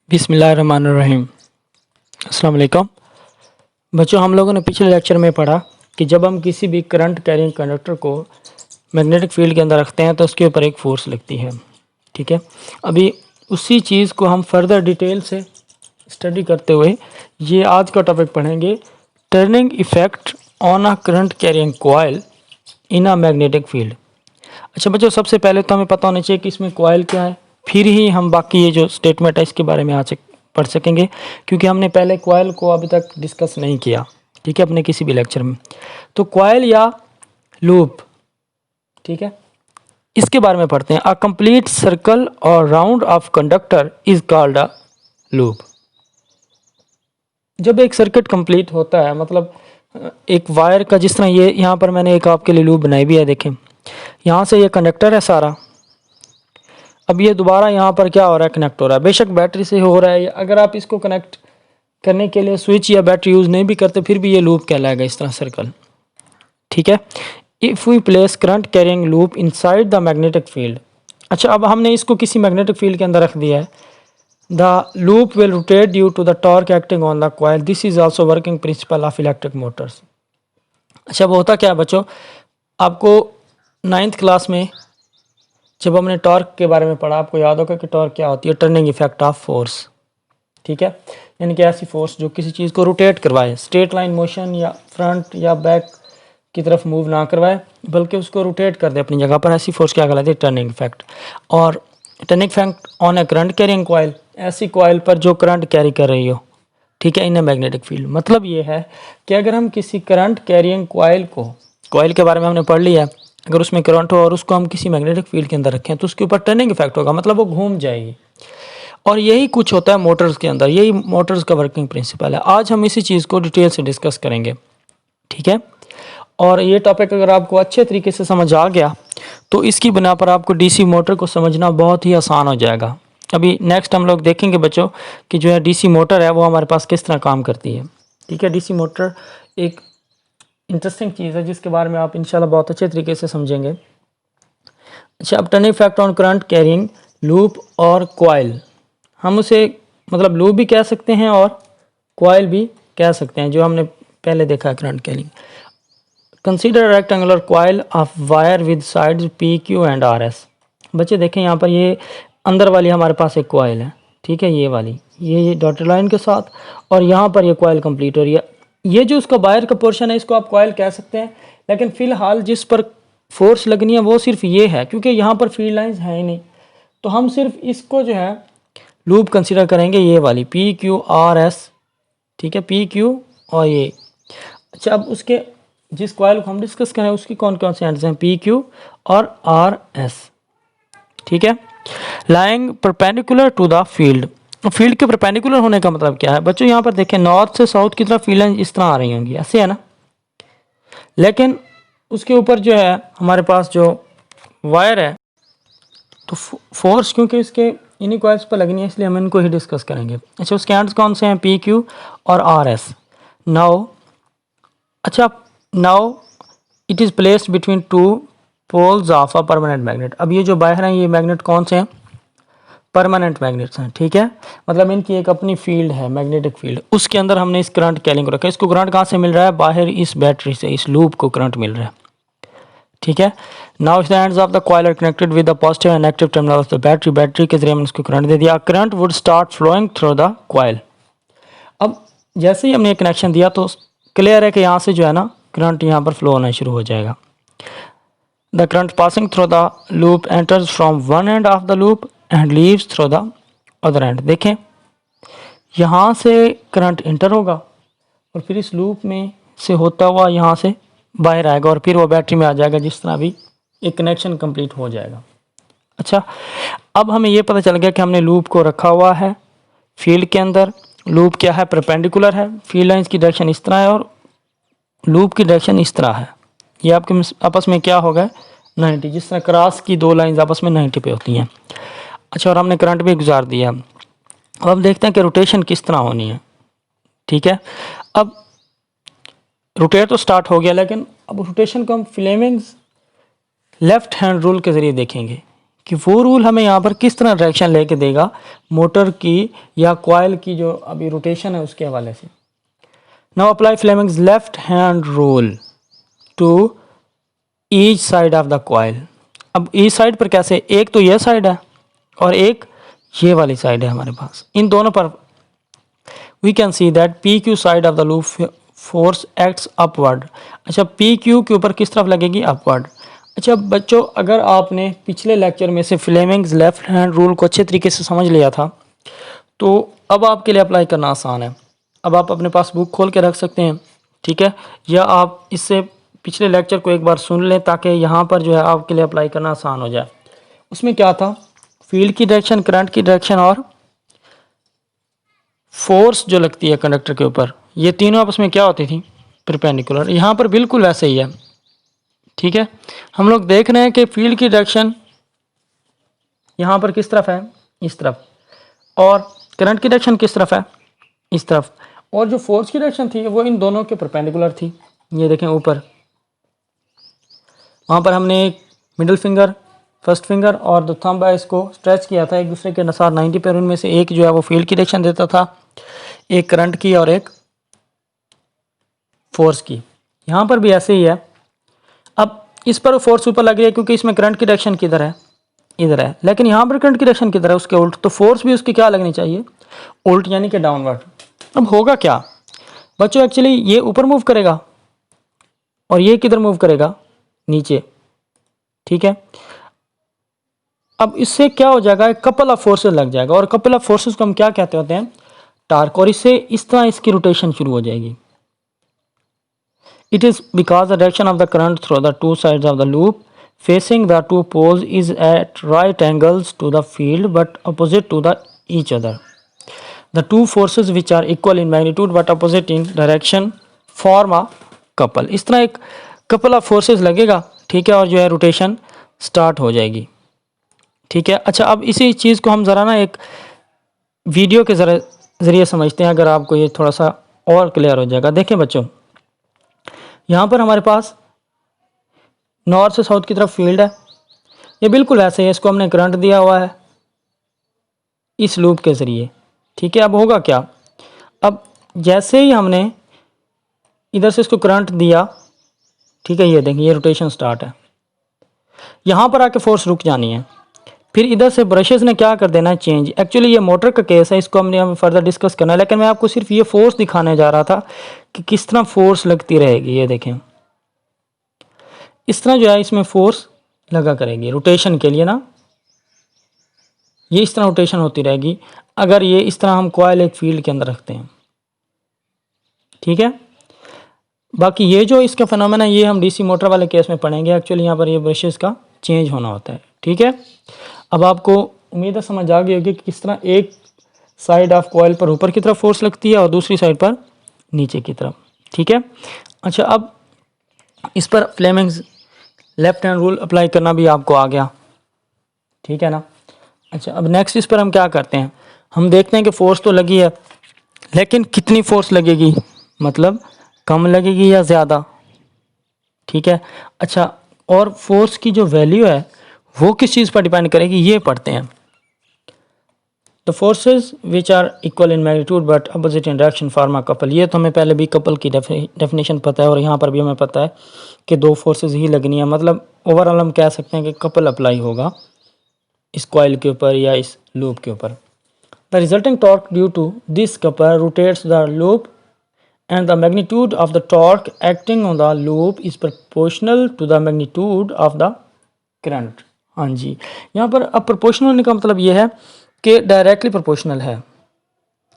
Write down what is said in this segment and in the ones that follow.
बिस्मिल्लाहिर्रहमानिर्रहीम। अस्सलाम वालेकुम बच्चों, हम लोगों ने पिछले लेक्चर में पढ़ा कि जब हम किसी भी करंट कैरिंग कंडक्टर को मैग्नेटिक फील्ड के अंदर रखते हैं तो उसके ऊपर एक फोर्स लगती है। ठीक है, अभी उसी चीज़ को हम फर्दर डिटेल से स्टडी करते हुए ये आज का टॉपिक पढ़ेंगे, turning effect on a current carrying coil in a magnetic field. अच्छा बच्चों, सबसे पहले तो हमें पता होना चाहिए कि इसमें कॉइल क्या है, फिर ही हम बाकी ये जो स्टेटमेंट है इसके बारे में आज पढ़ सकेंगे, क्योंकि हमने पहले कॉइल को अभी तक डिस्कस नहीं किया। ठीक है, अपने किसी भी लेक्चर में। तो कॉइल या लूप, ठीक है, इसके बारे में पढ़ते हैं। अ कंप्लीट सर्कल और round of conductor is called a loop. जब एक सर्किट कंप्लीट होता है, मतलब एक वायर का, जिस तरह ये यहाँ पर मैंने एक आपके लिए लूप बनाई भी है, देखें यहाँ से ये कंडक्टर है सारा। अब ये दोबारा यहाँ पर क्या हो रहा है, कनेक्ट हो रहा है। बेशक बैटरी से हो रहा है, अगर आप इसको कनेक्ट करने के लिए स्विच या बैटरी यूज़ नहीं भी करते फिर भी ये लूप कहलाएगा इस तरह सर्कल। ठीक है, if we place current carrying loop inside the magnetic field. अच्छा, अब हमने इसको किसी मैग्नेटिक फील्ड के अंदर रख दिया है। The loop will rotate due to the torque acting on the coil. This is also working principle of electric motors. अच्छा, वो होता क्या है बच्चों, आपको 9th क्लास में जब हमने टॉर्क के बारे में पढ़ा, आपको याद होगा कि टॉर्क क्या होती है, टर्निंग इफेक्ट ऑफ फोर्स। ठीक है, यानी कि ऐसी फोर्स जो किसी चीज़ को रोटेट करवाए, स्ट्रेट लाइन मोशन या फ्रंट या बैक की तरफ मूव ना करवाए बल्कि उसको रोटेट कर दे अपनी जगह पर, ऐसी फोर्स क्या कहलाती है, टर्निंग इफेक्ट। और turning effect on A current carrying coil, ऐसी कॉइल पर जो करंट कैरी कर रही हो, ठीक है, इन ए मैग्नेटिक फील्ड। मतलब ये है कि अगर हम किसी करंट कैरिंग कॉइल को, कॉइल के बारे में हमने पढ़ लिया है, अगर उसमें करंट हो और उसको हम किसी मैग्नेटिक फील्ड के अंदर रखें तो उसके ऊपर टर्निंग इफेक्ट होगा, मतलब वो घूम जाएगी। और यही कुछ होता है मोटर्स के अंदर, यही मोटर्स का वर्किंग प्रिंसिपल है। आज हम इसी चीज़ को डिटेल से डिस्कस करेंगे। ठीक है, और ये टॉपिक अगर आपको अच्छे तरीके से समझ आ गया तो इसकी बिना पर आपको डीसी मोटर को समझना बहुत ही आसान हो जाएगा। अभी नेक्स्ट हम लोग देखेंगे बच्चों कि जो है डीसी मोटर है वो हमारे पास किस तरह काम करती है। ठीक है, डीसी मोटर एक इंटरेस्टिंग चीज़ है जिसके बारे में आप इंशाल्लाह बहुत अच्छे तरीके से समझेंगे। अच्छा, अब turning effect on current carrying loop और कॉइल, हम उसे मतलब लूप भी कह सकते हैं और कॉइल भी कह सकते हैं, जो हमने पहले देखा है current carrying. Consider rectangular coil of wire with sides P Q and R S. बच्चे देखें यहाँ पर ये अंदर वाली हमारे पास एक कॉइल है, ठीक है, ये वाली, ये डॉटेड लाइन के साथ, और यहाँ पर ये कॉइल कंप्लीट हो रही है। ये जो उसका वायर का पोर्शन है इसको आप कॉइल कह सकते हैं, लेकिन फ़िलहाल जिस पर फोर्स लगनी है वो सिर्फ ये है, क्योंकि यहाँ पर फील्ड लाइंस हैं ही नहीं, तो हम सिर्फ इसको जो है लूप कंसीडर करेंगे, ये वाली पी क्यू आर एस। ठीक है, पी क्यू और ये। अच्छा, अब उसके जिस कॉइल को हम डिस्कस करें उसकी कौन कौन से एंड्स हैं, पी क्यू और आर एस। ठीक है, lying perpendicular to the field. Field के परपेंडिकुलर होने का मतलब क्या है बच्चों, यहाँ पर देखें नॉर्थ से साउथ की तरफ फील्ड लाइन इस तरह आ रही होंगी, ऐसे है ना, लेकिन उसके ऊपर जो है हमारे पास जो वायर है, तो फोर्स क्योंकि इसके इन्हीं कॉइल्स पर लगनी है इसलिए हम इनको ही डिस्कस करेंगे। अच्छा, उसके एंड्स कौन से हैं, पी क्यू और आर एस। नाउ अच्छा, now it is placed between two poles of a permanent magnet. अब ये जो बाहर हैं ये मैग्नेट कौन से हैं, परमानेंट मैग्नेट्स हैं। ठीक है, मतलब इनकी एक अपनी फील्ड है, मैग्नेटिक फील्ड, उसके अंदर हमने इस करंट कैरिंग को रखा है। इसको करंट कहाँ से मिल रहा है, बाहर इस बैटरी से, इस लूप को करंट मिल रहा है। ठीक है, now the ends of the coil are connected with the positive and negative terminal of the battery. Battery के जरिए हमने इसको करंट दे दिया, current would start flowing through the coil. अब जैसे ही हमने कनेक्शन दिया तो क्लियर है कि यहाँ से जो है ना करंट यहाँ पर फ्लो होना शुरू हो जाएगा। The current passing through the loop enters from one end of the loop and leaves through the other and. देखें, यहाँ से करंट इंटर होगा और फिर इस लूप में से होता हुआ यहाँ से बाहर आएगा और फिर वो बैटरी में आ जाएगा, जिस तरह भी एक कनेक्शन कंप्लीट हो जाएगा। अच्छा, अब हमें ये पता चल गया कि हमने लूप को रखा हुआ है फील्ड के अंदर। लूप क्या है, परपेंडिकुलर है, फील्ड लाइंस की डायरेक्शन इस तरह है और लूप की डायरेक्शन इस तरह है। ये आपके आपस में क्या होगा, 90, जिस तरह क्रॉस की दो लाइंस आपस में 90 पे होती हैं। अच्छा, और हमने करंट भी गुजार दिया। अब हम देखते हैं कि रोटेशन किस तरह होनी है। ठीक है, अब रोटेट तो स्टार्ट हो गया, लेकिन अब रोटेशन को हम फ्लेमिंग्स लेफ्ट हैंड रूल के ज़रिए देखेंगे कि वो रूल हमें यहाँ पर किस तरह डायरेक्शन लेके देगा मोटर की या कॉइल की जो अभी रोटेशन है उसके हवाले से। Now apply Fleming's left hand rule to each side of the coil. अब ईच साइड पर कैसे, एक तो ये साइड है और एक ये वाली साइड है हमारे पास, इन दोनों पर we can see that P Q side of the loop force acts upward. अच्छा, पी क्यू के ऊपर किस तरफ लगेगी, अपवर्ड। अच्छा बच्चों, अगर आपने पिछले लेक्चर में से फ्लेमिंग्स लेफ्ट हैंड रूल को अच्छे तरीके से समझ लिया था तो अब आपके लिए अप्लाई करना आसान है। अब आप अपने पास बुक खोल के रख सकते हैं, ठीक है, या आप इससे पिछले लेक्चर को एक बार सुन लें ताकि यहाँ पर जो है आपके लिए अप्लाई करना आसान हो जाए। उसमें क्या था, फील्ड की डायरेक्शन, करंट की डायरेक्शन और फोर्स जो लगती है कंडक्टर के ऊपर, ये तीनों आपस में क्या होती थी, परपेंडिकुलर। यहाँ पर बिल्कुल वैसे ही है, ठीक है। हम लोग देख रहे हैं कि फील्ड की डायरेक्शन यहाँ पर किस तरफ है, इस तरफ, और करंट की डायरेक्शन किस तरफ है, इस तरफ, और जो फोर्स की डायरेक्शन थी वो इन दोनों के परपेंडिकुलर थी। ये देखें ऊपर, वहाँ पर हमने एक मिडिल फिंगर, फर्स्ट फिंगर और द थंब है इसको स्ट्रेच किया था एक दूसरे के अनुसार 90 पर। उनमें से एक जो है वो फील्ड की डायरेक्शन देता था, एक करंट की और एक फोर्स की। यहाँ पर भी ऐसे ही है। अब इस पर फोर्स ऊपर लग रही है क्योंकि इसमें करंट की डायरेक्शन किधर है, इधर है, लेकिन यहाँ पर करंट की डायरेक्शन किधर है, उसके उल्ट, तो फोर्स भी उसकी क्या लगनी चाहिए, उल्ट, यानी कि डाउनवर्ड। अब होगा क्या बच्चों, एक्चुअली ये ऊपर मूव करेगा और ये किधर मूव करेगा, नीचे, ठीक है। अब इससे क्या हो जाएगा, कपल ऑफ फोर्सेस लग जाएगा, और कपल ऑफ फोर्सेस को हम क्या कहते होते हैं, टार्क, और इससे इस तरह इसकी रोटेशन शुरू हो जाएगी। It is because the direction of the current through the two sides of the loop facing the two poles is at right angles to the field but opposite to the each other. The two forces which are equal in magnitude but opposite in direction form a couple. इस तरह एक couple of forces लगेगा, ठीक है, और जो है rotation start हो जाएगी, ठीक है। अच्छा, अब इसी चीज़ को हम ज़रा ना एक वीडियो के ज़रिए समझते हैं, अगर आपको ये थोड़ा सा और क्लियर हो जाएगा। देखें बच्चों, यहाँ पर हमारे पास नॉर्थ से साउथ की तरफ फील्ड है, ये बिल्कुल ऐसे है, इसको हमने करंट दिया हुआ है इस लूप के ज़रिए, ठीक है। अब होगा क्या, अब जैसे ही हमने इधर से इसको करंट दिया, ठीक है, ये देखें ये रोटेशन स्टार्ट है, यहाँ पर आके फोर्स रुक जानी है, फिर इधर से ब्रशेस ने क्या कर देना है, चेंज। एक्चुअली ये मोटर का केस है, इसको हमने फर्दर डिस्कस करना है, लेकिन मैं आपको सिर्फ ये फोर्स दिखाने जा रहा था कि किस तरह फोर्स लगती रहेगी। ये देखें इस तरह जो है इसमें फोर्स लगा करेगी रोटेशन के लिए ना, ये इस तरह रोटेशन होती रहेगी अगर ये इस तरह हम कॉइल एक फील्ड के अंदर रखते हैं, ठीक है। बाकी ये जो इसका फिनोमेना ये हम डीसी मोटर वाले केस में पढ़ेंगे। एक्चुअली यहाँ पर ये ब्रशेस का चेंज होना होता है, ठीक है। अब आपको उम्मीद है समझ आ गई होगी कि किस तरह एक साइड ऑफ कॉइल पर ऊपर की तरफ फोर्स लगती है और दूसरी साइड पर नीचे की तरफ, ठीक है। अच्छा, अब इस पर Fleming's left hand rule apply करना भी आपको आ गया, ठीक है ना। अच्छा, अब नेक्स्ट इस पर हम क्या करते हैं, हम देखते हैं कि फोर्स तो लगी है, लेकिन कितनी फोर्स लगेगी, मतलब कम लगेगी या ज़्यादा, ठीक है। अच्छा, और फोर्स की जो वैल्यू है वो किस चीज़ पर डिपेंड करेगी, ये पढ़ते हैं। The forces which are equal in magnitude but opposite in direction form a couple. ये तो हमें पहले भी कपल की डेफिनेशन पता है और यहाँ पर भी हमें पता है कि दो फोर्सेस ही लगनी है, मतलब ओवरऑल हम कह सकते हैं कि कपल अप्लाई होगा इस कॉइल के ऊपर या इस लूप के ऊपर। The resulting torque due to this couple rotates the loop and the magnitude of the torque acting on the loop is proportional to the magnitude of the current। हाँ जी, यहाँ पर अब प्रोपोर्शनल होने का मतलब ये है कि डायरेक्टली प्रोपोर्शनल है,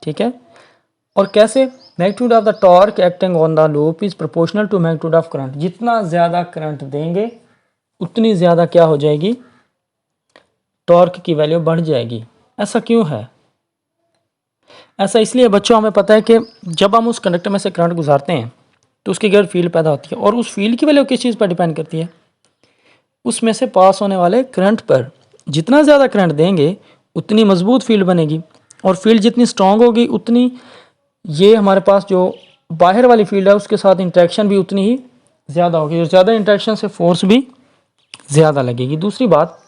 ठीक है। और कैसे, magnitude of the torque acting on the loop is proportional to magnitude of current. जितना ज़्यादा करंट देंगे उतनी ज़्यादा क्या हो जाएगी, टॉर्क की वैल्यू बढ़ जाएगी। ऐसा क्यों है, ऐसा इसलिए बच्चों, हमें पता है कि जब हम उस कंडक्टर में से करंट गुजारते हैं तो उसके गिर्द फील्ड पैदा होती है, और उस फील्ड की वैल्यू किस चीज़ पर डिपेंड करती है, उसमें से पास होने वाले करंट पर। जितना ज़्यादा करंट देंगे उतनी मजबूत फील्ड बनेगी, और फील्ड जितनी स्ट्रांग होगी उतनी ये हमारे पास जो बाहर वाली फील्ड है उसके साथ इंटरेक्शन भी उतनी ही ज़्यादा होगी, और ज़्यादा इंटरेक्शन से फोर्स भी ज़्यादा लगेगी। दूसरी बात,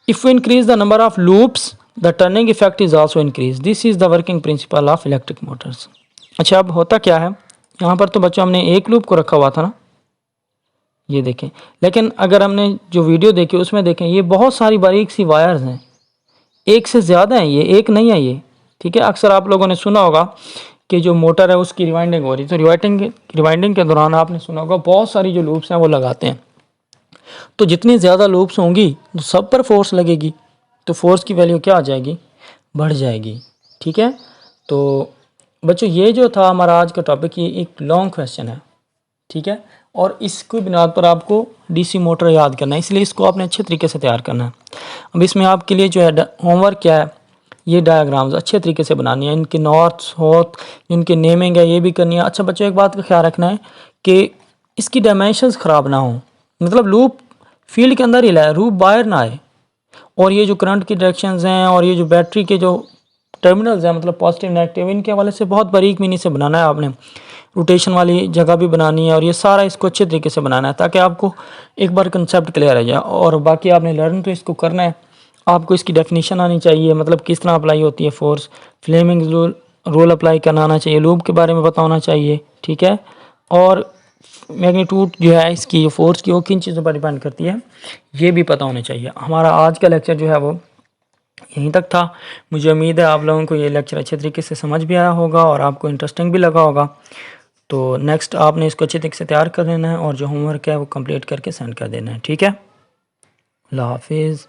if we increase the number of loops the turning effect is also increase, this is the working principle of electric motors. अच्छा, अब होता क्या है, यहाँ पर तो बच्चों हमने एक लूप को रखा हुआ था ना, ये देखें, लेकिन अगर हमने जो वीडियो देखी उसमें देखें ये बहुत सारी बारीक सी वायर्स हैं, एक से ज़्यादा हैं, ये एक नहीं है ये, ठीक है। अक्सर आप लोगों ने सुना होगा कि जो मोटर है उसकी रिवाइंडिंग हो रही, तो रिवाइंडिंग के दौरान आपने सुना होगा बहुत सारी जो लूप्स हैं वो लगाते हैं। तो जितनी ज़्यादा लूप्स होंगी तो सब पर फोर्स लगेगी, तो फोर्स की वैल्यू क्या आ जाएगी, बढ़ जाएगी, ठीक है। तो बच्चों ये जो था हमारा आज का टॉपिक, ये एक लॉन्ग क्वेश्चन है, ठीक है, और इसकी बिना पर आपको डीसी मोटर याद करना है, इसलिए इसको आपने अच्छे तरीके से तैयार करना है। अब इसमें आपके लिए जो है होमवर्क क्या है, ये डायग्राम्स अच्छे तरीके से बनानी है, इनके नॉर्थ साउथ इनके नेमिंग है ये भी करनी है। अच्छा बच्चों, एक बात का ख्याल रखना है कि इसकी डायमेंशंस ख़राब ना हो, मतलब लूप फील्ड के अंदर ही लाए, लूप बाहर ना आए, और ये जो करंट की डायरेक्शंस हैं और ये जो बैटरी के जो टर्मिनल्स हैं, मतलब पॉजिटिव नेगेटिव, इनके हवाले से बहुत बारीक मीनी से बनाना है आपने, रोटेशन वाली जगह भी बनानी है, और ये सारा इसको अच्छे तरीके से बनाना है ताकि आपको एक बार कंसेप्ट क्लियर हो जाए। और बाकी आपने लर्न तो इसको करना है, आपको इसकी डेफिनेशन आनी चाहिए, मतलब किस तरह अप्लाई होती है फोर्स, फ्लेमिंग रूल अप्लाई करना आना चाहिए, लूप के बारे में पता होना चाहिए, ठीक है। और मैग्नीट्यूड जो है इसकी फोर्स की वो किन चीज़ों पर डिपेंड करती है ये भी पता होना चाहिए। हमारा आज का लेक्चर जो है वो यहीं तक था। मुझे उम्मीद है आप लोगों को ये लेक्चर अच्छे तरीके से समझ भी आया होगा और आपको इंटरेस्टिंग भी लगा होगा। तो नेक्स्ट आपने इसको अच्छे तरीके से तैयार कर लेना है और जो होमवर्क है वो कंप्लीट करके सेंड कर देना है, ठीक है। अल्लाह हाफिज़।